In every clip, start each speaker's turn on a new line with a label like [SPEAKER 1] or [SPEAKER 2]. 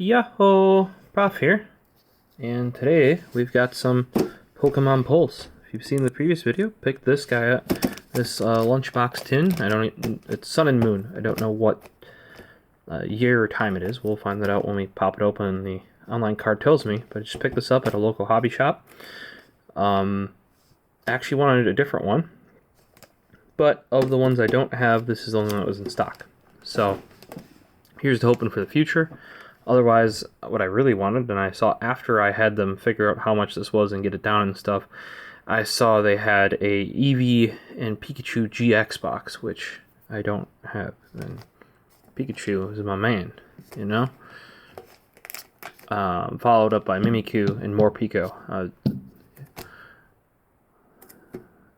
[SPEAKER 1] Yo, Prof here, and today we've got some Pokemon pulls. If you've seen the previous video, pick this guy up, this lunchbox tin. It's Sun and Moon. I don't know what year or time it is. We'll find that out when we pop it open and the online card tells me. But I just picked this up at a local hobby shop. Actually wanted a different one, but of the ones I don't have, this is the only one that was in stock. So here's to hoping for the future. Otherwise, what I really wanted, and I saw after I had them figure out how much this was and get it down and stuff, I saw they had a Eevee and Pikachu GX box, which I don't have. And Pikachu is my man, you know? Followed up by Mimikyu and more Pico.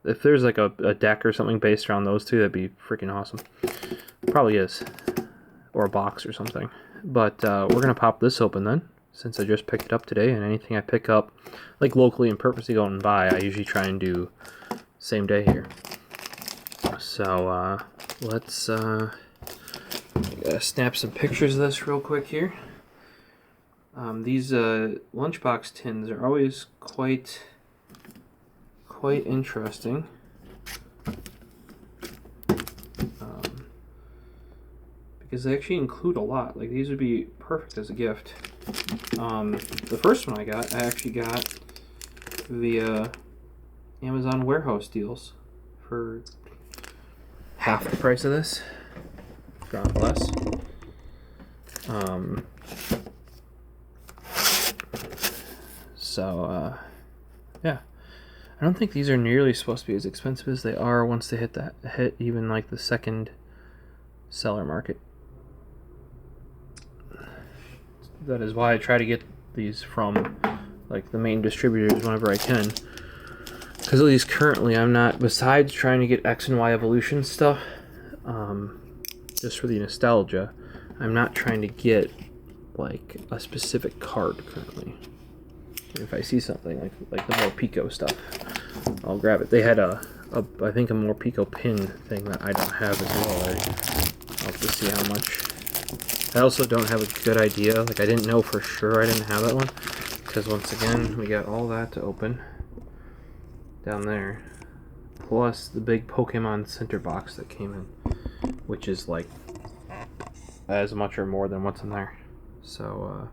[SPEAKER 1] If there's like a deck or something based around those two, that'd be freaking awesome. Probably is. Or a box or something. But we're going to pop this open then, since I just picked it up today, and anything I pick up, like locally and purposely go and buy, I usually try and do same day here. So let's snap some pictures of this real quick here. These lunchbox tins are always quite interesting. Because they actually include a lot. Like, these would be perfect as a gift. The first one I actually got via Amazon warehouse deals for half the price of this. God bless. Yeah. I don't think these are nearly supposed to be as expensive as they are once they hit even like the second seller market. That is why I try to get these from like the main distributors whenever I can, because at least currently I'm not, besides trying to get X and Y evolution stuff just for the nostalgia, I'm not trying to get like a specific card currently. If I see something like the more Pico stuff, I'll grab it. They had I think a more Pico pin thing that I don't have as well. I'll have to see how much. I also don't have a good idea. Like, I didn't know for sure I didn't have that one, because once again, we got all that to open down there, plus the big Pokemon Center box that came in, which is like as much or more than what's in there. So,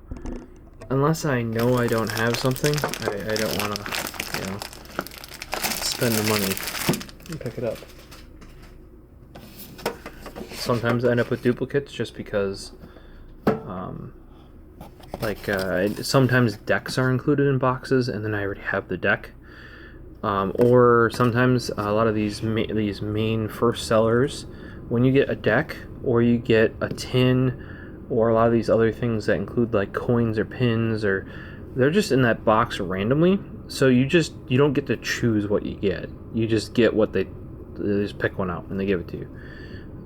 [SPEAKER 1] unless I know I don't have something, I don't want to, you know, spend the money and pick it up. Sometimes I end up with duplicates just because sometimes decks are included in boxes and then I already have the deck, or sometimes a lot of these main first sellers, when you get a deck or you get a tin or a lot of these other things that include like coins or pins, or they're just in that box randomly, so you don't get to choose what you get. You just get what they just pick one out and they give it to you.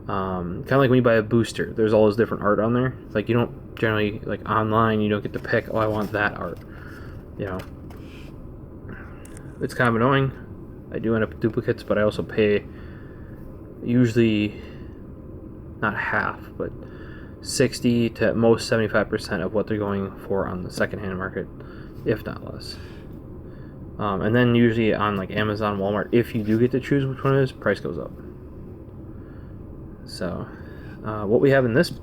[SPEAKER 1] Kind of like when you buy a booster, there's all those different art on there. Like, you don't generally, like online, you don't get to pick, oh, I want that art, you know. It's kind of annoying. I do end up with duplicates, but I also pay usually not half, but 60 to at most 75% of what they're going for on the secondhand market, if not less. And then usually on like Amazon, Walmart, if you do get to choose which one it is, price goes up. So, what we have in this,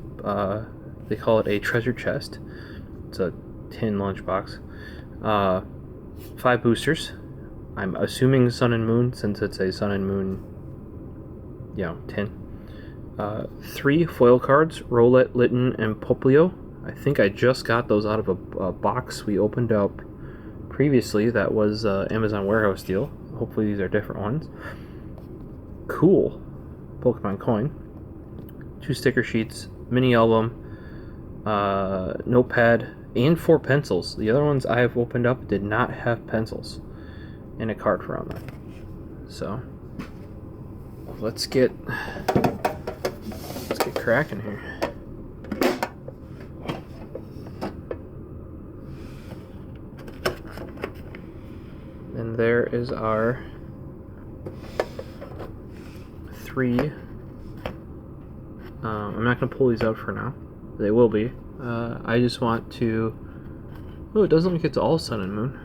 [SPEAKER 1] they call it a treasure chest. It's a tin lunchbox. 5 boosters. I'm assuming Sun and Moon, since it's a Sun and Moon, you know, tin. 3 foil cards, Rowlet, Litten, and Poplio. I think I just got those out of a box we opened up previously. That was Amazon warehouse deal. Hopefully these are different ones. Cool. Pokemon coin. 2 sticker sheets, mini album, notepad, and 4 pencils. The other ones I have opened up did not have pencils, and a card for on them. So let's get cracking here. And there is our 3 I'm not going to pull these out for now. They will be I just want to... Oh, it doesn't look like it's all sun and moon.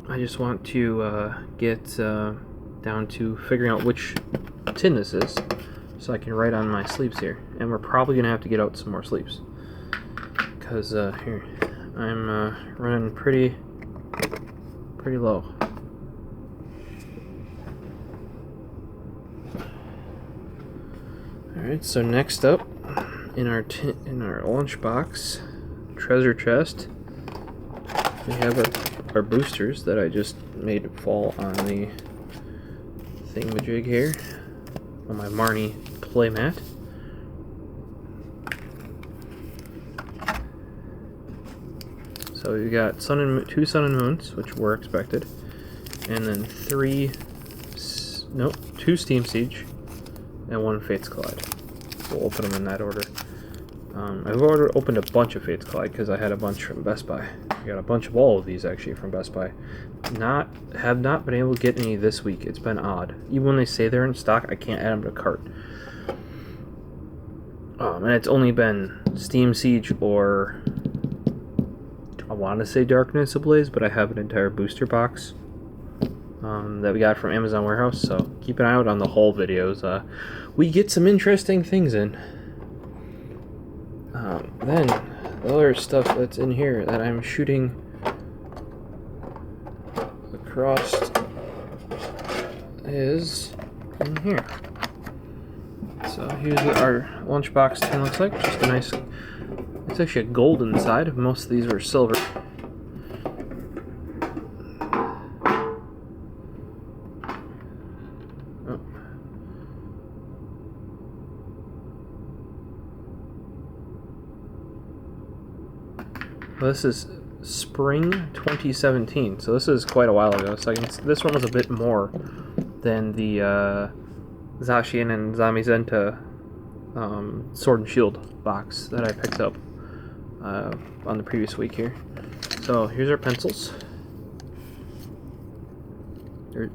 [SPEAKER 1] I just want to get down to figuring out which tin this is, so I can write on my sleeves here. And we're probably going to have to get out some more sleeves. Because here, I'm running pretty low. Alright, so next up, in our lunchbox treasure chest, we have our boosters that I just made fall on the thingamajig here, on my Marnie playmat. So we've got two sun and moons, which were expected, and then two Steam Siege, and one Fates Collide. We'll open them in that order. I've already opened a bunch of Fates Collide because I had a bunch from Best Buy. I got a bunch of all of these actually from Best Buy. Have not been able to get any this week. It's been odd. Even when they say they're in stock, I can't add them to cart. And it's only been Steam Siege or I want to say Darkness Ablaze, but I have an entire booster box that we got from Amazon Warehouse, so keep an eye out on the haul videos. We get some interesting things in. Then, the other stuff that's in here that I'm shooting across is in here. So here's what our lunchbox tin looks like. Just a nice... It's actually a gold inside. Most of these were silver. Oh. Well, this is spring 2017, so this is quite a while ago. So this one was a bit more than the Zacian and Zamizenta Sword and Shield box that I picked up on the previous week here. So here's our pencils. There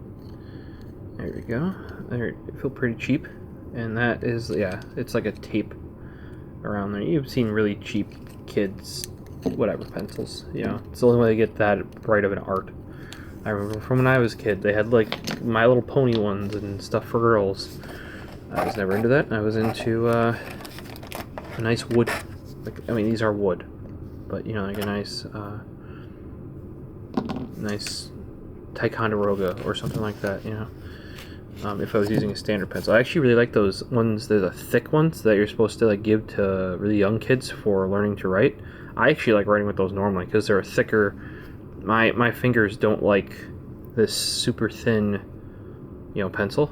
[SPEAKER 1] we go. They feel pretty cheap, and that is, yeah, it's like a tape around there. You've seen really cheap kids, whatever, pencils. You know, it's the only way to get that bright of an art. I remember from when I was a kid, they had like My Little Pony ones and stuff for girls. I was never into that. I was into a nice wood. Like, I mean, these are wood, but you know, like a nice Ticonderoga or something like that. You know, if I was using a standard pencil, I actually really like those ones. They're the thick ones that you're supposed to like give to really young kids for learning to write. I actually like writing with those normally because they're thicker. My fingers don't like this super thin, you know, pencil.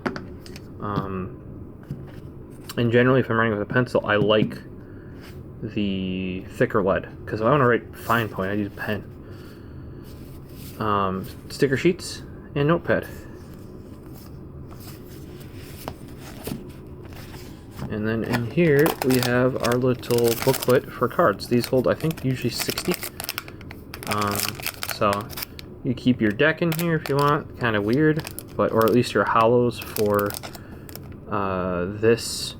[SPEAKER 1] And generally, if I'm writing with a pencil, I like the thicker lead because if I want to write fine point, I use a pen. Sticker sheets and notepad. And then in here we have our little booklet for cards. These hold, I think, usually 60. So you keep your deck in here if you want. Kind of weird, but or at least your hollows for this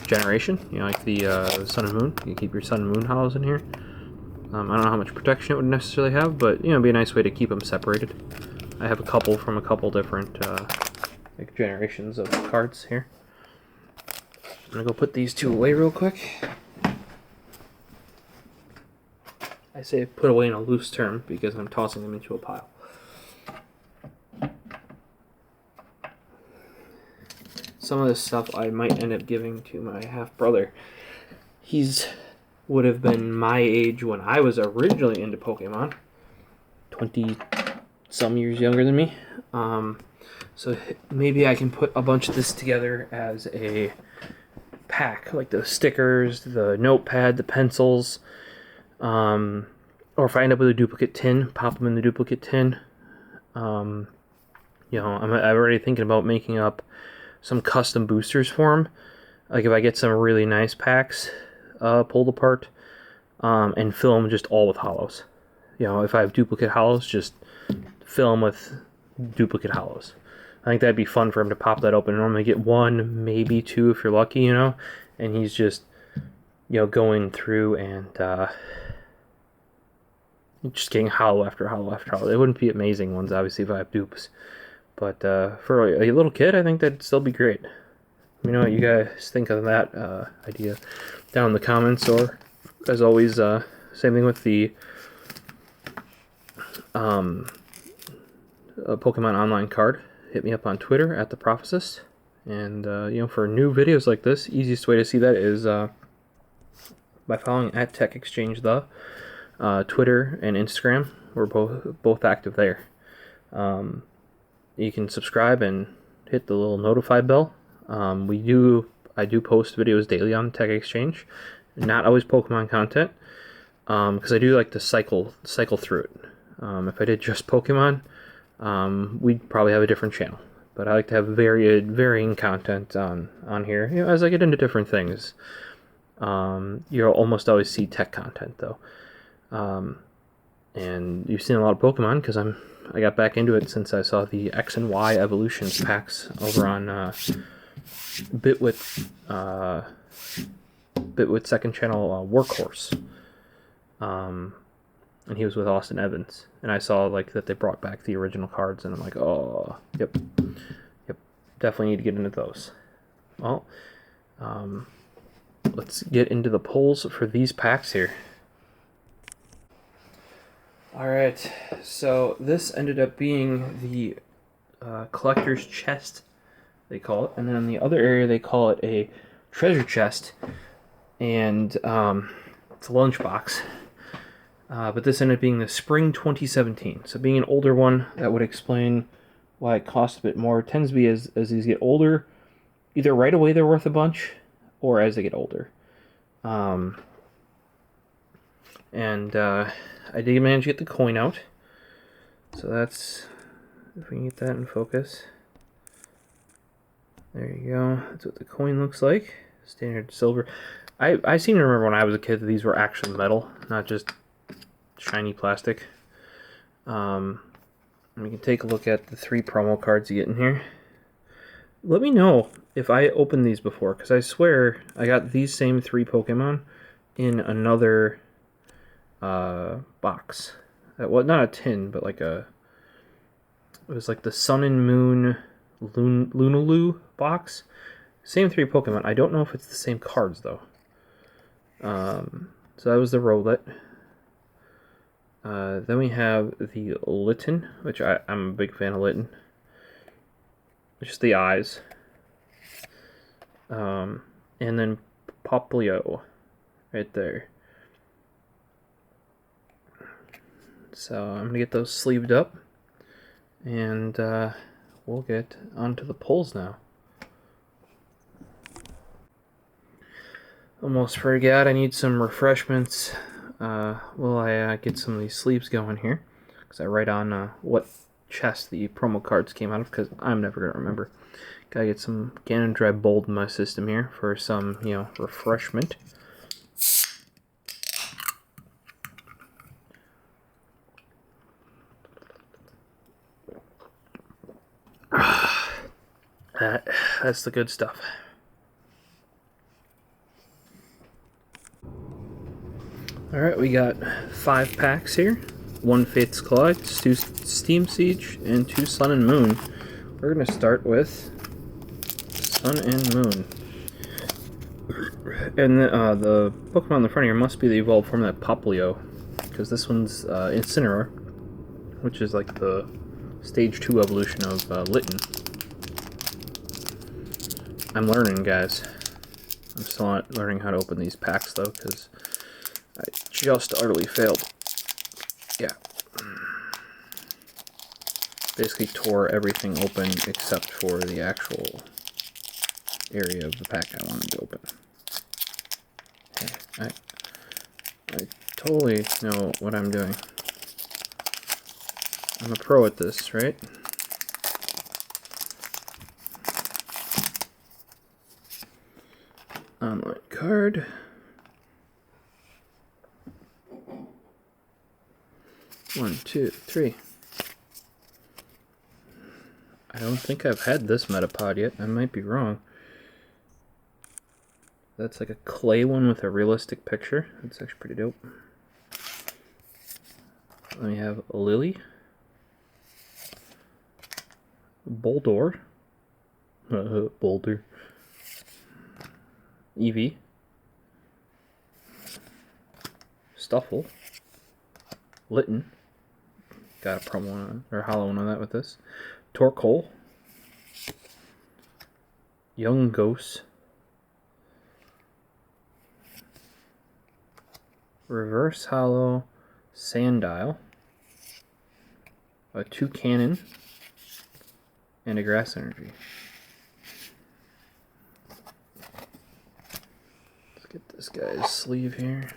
[SPEAKER 1] generation. You know, like the Sun and Moon. You keep your Sun and Moon hollows in here. I don't know how much protection it would necessarily have, but you know, it'd be a nice way to keep them separated. I have a couple from a couple different like generations of cards here. I'm gonna go put these two away real quick. I say put away in a loose term because I'm tossing them into a pile. Some of this stuff I might end up giving to my half-brother. He's would have been my age when I was originally into Pokemon. 20-some years younger than me. So maybe I can put a bunch of this together as a pack, like the stickers, the notepad, the pencils, or if I end up with a duplicate tin, pop them in the duplicate tin. You know, I'm already thinking about making up some custom boosters for them. Like if I get some really nice packs pulled apart, and fill them just all with hollows. You know, if I have duplicate hollows, just fill them with duplicate hollows. I think that'd be fun for him to pop that open. Normally get one, maybe two if you're lucky, you know, and he's just, you know, going through and just getting hollow after hollow after hollow. They wouldn't be amazing ones, obviously, if I have dupes. But for a little kid, I think that'd still be great. Let me know what you guys think of that idea down in the comments, or as always, same thing with the Pokemon Online card. Hit me up on Twitter at the Prophecist. And you know, for new videos like this, easiest way to see that is by following at Tech Exchange the Twitter and Instagram. We're both active there. You can subscribe and hit the little notify bell. I do post videos daily on Tech Exchange, not always Pokemon content, because I do like to cycle through it. If I did just Pokemon, we'd probably have a different channel. But I like to have varying content on here, you know, as I get into different things. You'll almost always see tech content though, and you've seen a lot of Pokemon because I got back into it since I saw the X and Y evolutions packs over on Bitwit second channel Workhorse, and he was with Austin Evans, and I saw like that they brought back the original cards, and I'm like, oh, yep, definitely need to get into those. Well, let's get into the polls for these packs here. Alright, so this ended up being the collector's chest, they call it, and then in the other area they call it a treasure chest, and it's a lunchbox. But this ended up being the Spring 2017. So being an older one, that would explain why it costs a bit more. It tends to be as these get older, either right away they're worth a bunch, or as they get older. I did manage to get the coin out. So that's, if we can get that in focus. There you go. That's what the coin looks like. Standard silver. I seem to remember when I was a kid that these were actually metal, not just shiny plastic. We can take a look at the 3 promo cards you get in here. Let me know if I opened these before, because I swear I got these same 3 Pokemon in another box. Well, not a tin, but like it was like the Sun and Moon Lunaloo box. Same 3 Pokemon. I don't know if it's the same cards though. So that was the Rowlet. Then we have the Litten, which I'm a big fan of Litten. Just the eyes. And then Poplio, right there. So I'm going to get those sleeved up, and we'll get onto the polls now. Almost forgot I need some refreshments while I get some of these sleeves going here, because I write on what chest the promo cards came out of, because I'm never going to remember. Gotta get some Ganon Dry Bold in my system here for some, you know, refreshment. That's the good stuff. Alright, we got 5 packs here. 1 Faith's Claw, 2 Steam Siege, and 2 Sun and Moon. We're going to start with Sun and Moon. And the Pokemon in the front here must be the evolved form of that Poplio, because this one's Incineroar, which is like the Stage 2 evolution of Litten. I'm learning, guys. I'm still not learning how to open these packs, though, because I just utterly failed. Yeah. Basically tore everything open except for the actual area of the pack I wanted to open. Okay, I totally know what I'm doing. I'm a pro at this, right? Online card. One, two, three. I don't think I've had this Metapod yet. I might be wrong. That's like a clay one with a realistic picture. That's actually pretty dope. Then we have a Lily. Boulder. Boulder. Eevee. Stuffle. Litten. Got a promo on, or hollow one on that with this. Torkoal. Young Ghost. Reverse Hollow Sandile. A Toucannon. And a Grass Energy. Let's get this guy's sleeve here.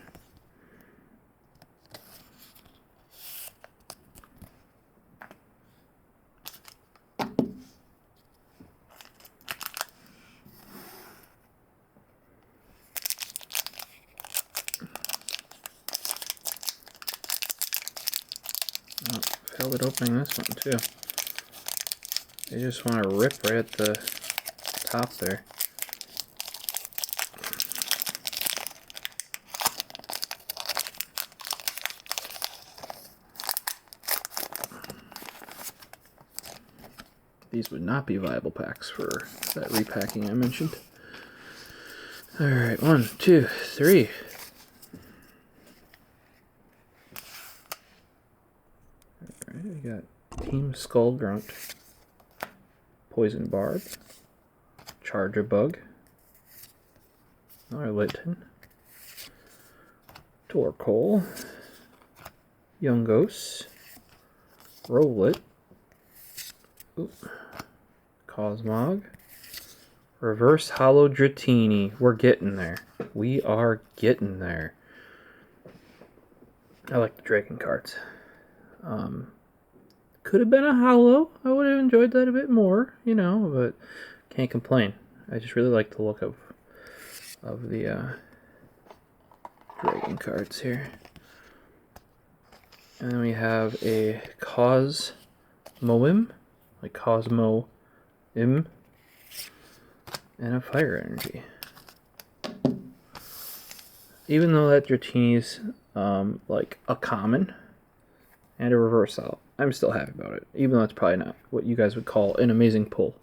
[SPEAKER 1] Oh, failed at opening this one too. They just want to rip right at the top there. These would not be viable packs for that repacking I mentioned. Alright, 1, 2, 3. Alright, we got Team Skull Grunt, Poison Barb, Charger Bug, another Litten, Torkoal, Young Ghost, Rowlet, Cosmog, Reverse Hollow Dratini. We're getting there. We are getting there. I like the Dragon cards. Could have been a hollow. I would have enjoyed that a bit more, you know, but can't complain. I just really like the look of the Dragon cards here. And then we have a Cosmoem, like Cosmo Im, and a Fire Energy. Even though that Dratini's like a common and a reverse out, I'm still happy about it. Even though it's probably not what you guys would call an amazing pull.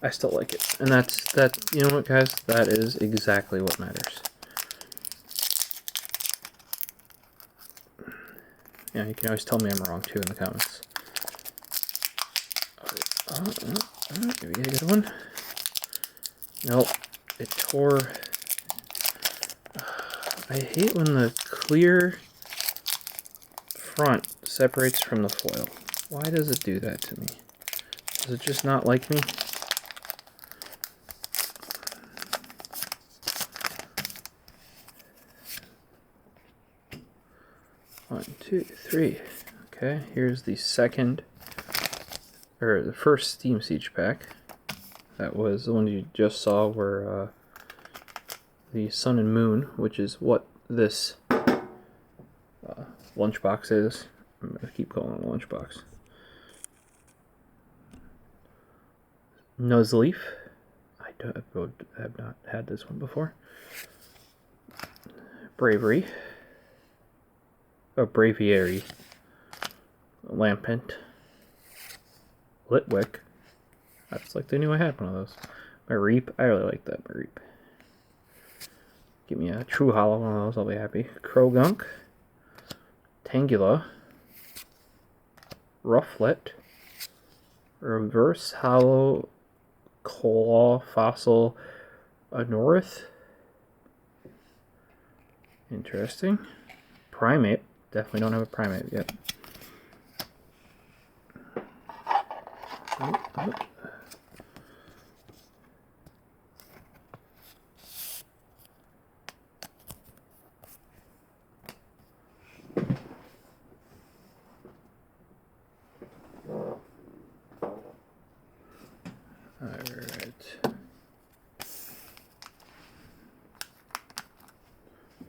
[SPEAKER 1] I still like it. And that's you know what, guys? That is exactly what matters. Yeah, you can always tell me I'm wrong too in the comments. Did we get a good one? Nope. It tore. I hate when the clear front separates from the foil. Why does it do that to me? Does it just not like me? One, two, three. Okay, here's the second, or the first Steam Siege pack. That was the one you just saw where the Sun and Moon, which is what this lunchbox is. I'm going to keep calling it a lunchbox. Nuzleaf. I have not had this one before. Bravery. Braviary. Lampent. Litwick. That's like they knew I had one of those. Mareep. I really like that Mareep. Give me a true hollow one of those, I'll be happy. Krogunk. Tangela. Rufflet. Reverse hollow claw fossil Anorith. Interesting. Primate. Definitely don't have a primate yet.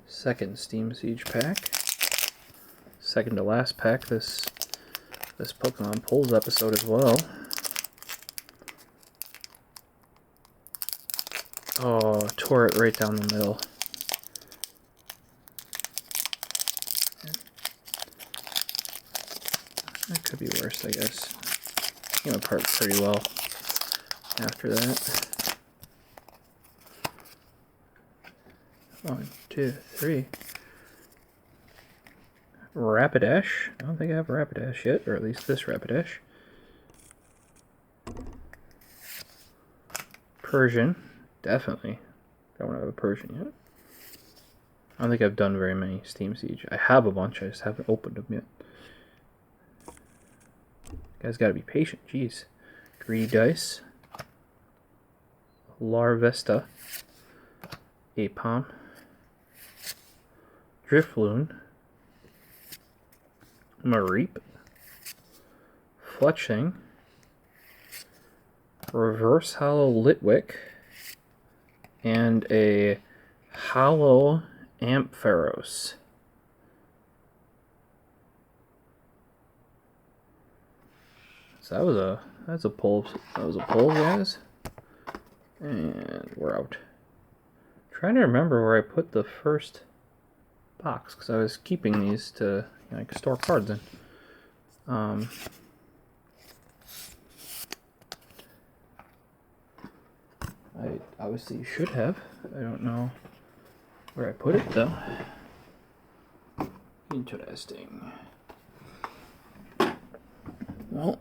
[SPEAKER 1] Second Steam Siege pack. Second to last pack this this Pokemon Polls episode as well. Oh, tore it right down the middle. That could be worse, I guess. Came apart pretty well after that. 1, 2, 3. Rapidash. I don't think I have Rapidash yet, or at least this Rapidash. Persian. Definitely. Don't have a Persian yet. I don't think I've done very many Steam Siege. I have a bunch, I just haven't opened them yet. You guys gotta be patient, jeez. Greedy Dice. Larvesta. Apom. Drifloon. Mareep. Fletching. Reverse Hollow Litwick. And a Hollow Ampharos. So that's a pull. That was a pull, guys. And we're out. Trying to remember where I put the first box because I was keeping these to like store cards in. I obviously should have. I don't know where I put it though. Interesting. Well,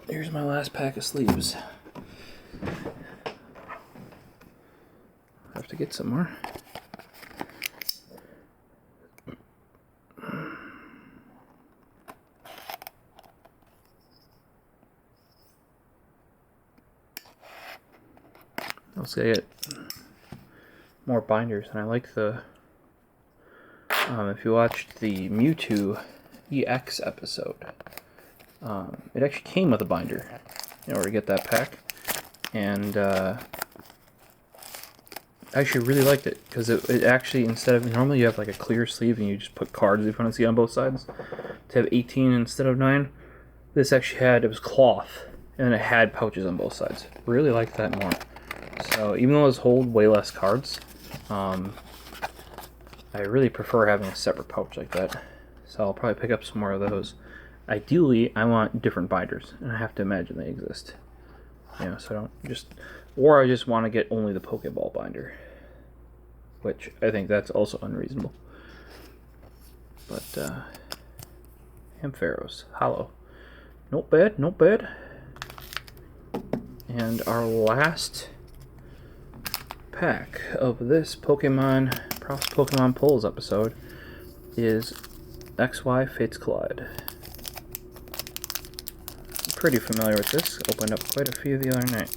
[SPEAKER 1] here's my last pack of sleeves. Have to get some more. Let's get more binders, and I like the. If you watched the Mewtwo EX episode, it actually came with a binder in order to get that pack, and I actually really liked it because it actually, instead of normally you have like a clear sleeve and you just put cards if you want to see on both sides, to have 18 instead of 9, this actually it was cloth and it had pouches on both sides. Really liked that more. So even though those hold way less cards, I really prefer having a separate pouch like that. So I'll probably pick up some more of those. Ideally, I want different binders, and I have to imagine they exist. So I don't or I just want to get only the Pokeball binder, which I think that's also unreasonable. But Ampharos, Hollow, not bad, not bad. And our last pack of this Prof's Pokemon Polls episode is XY Fates Collide. I'm pretty familiar with this. Opened up quite a few the other night.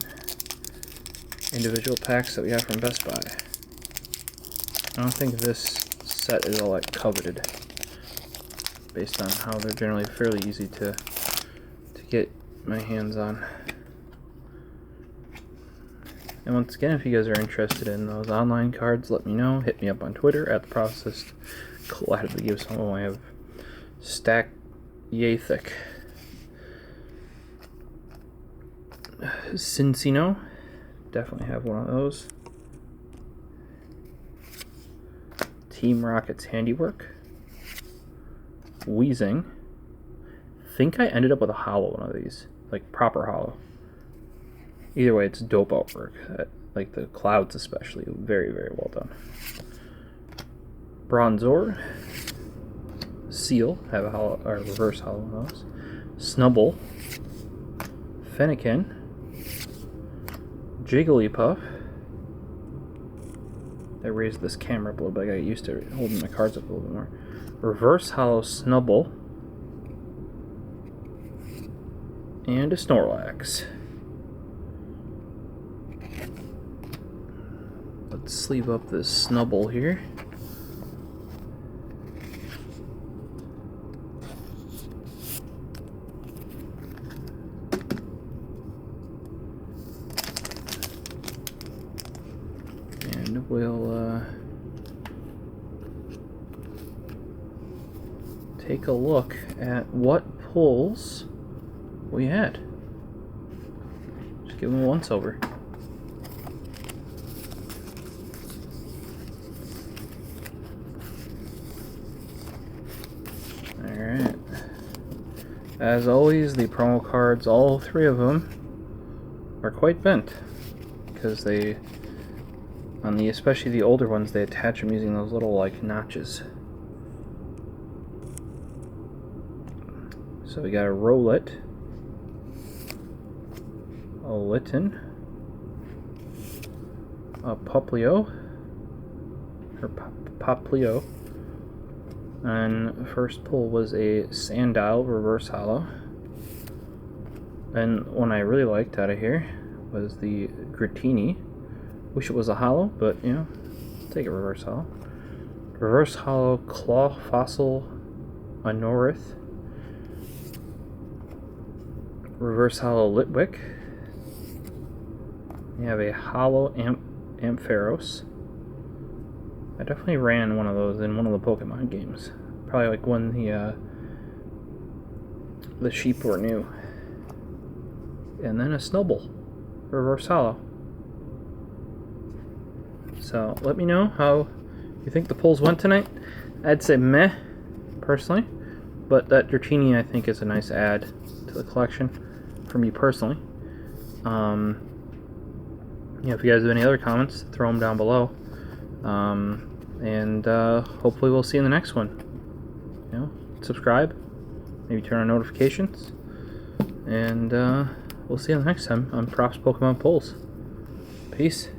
[SPEAKER 1] Individual packs that we got from Best Buy. I don't think this set is all that coveted, based on how they're generally fairly easy to get my hands on. And once again, if you guys are interested in those online cards, let me know. Hit me up on Twitter at @theprocessist. Gladly give some of them. I have stack yay thick. Cincino, definitely have one of those. Team Rocket's Handiwork. Wheezing. Think I ended up with a hollow one of these, like proper hollow. Either way, it's dope artwork. Like the clouds especially. Very, very well done. Bronzor. Seal. Have a hollow, or reverse hollow of those. Snubbull. Fennekin. Jigglypuff. I raised this camera up a little bit. I got used to holding my cards up a little bit more. Reverse hollow Snubbull. And a Snorlax. Let's sleeve up this Snubbull here. And we'll take a look at what pulls we had. Just give them a once over. Alright. As always, the promo cards, all three of them, are quite bent. Because they, especially the older ones, they attach them using those little, like, notches. So we got a Rowlet, a Litten, a Poplio, or Poplio, and first pull was a Sandile Reverse Holo. And one I really liked out of here was the Gratini. Wish it was a holo, but you know, take a reverse holo. Reverse holo Claw Fossil Anorith. Reverse holo Litwick. You have a holo Ampharos. I definitely ran one of those in one of the Pokemon games. Probably like when the sheep were new. And then a Snubbull, reverse holo. So let me know how you think the pulls went tonight. I'd say meh, personally, but that Dratini I think is a nice add to the collection for me personally. Yeah, if you guys have any other comments, throw them down below. And hopefully we'll see you in the next one. You know, subscribe, maybe turn on notifications, and we'll see you the next time on Prof's Pokemon Pulls. Peace.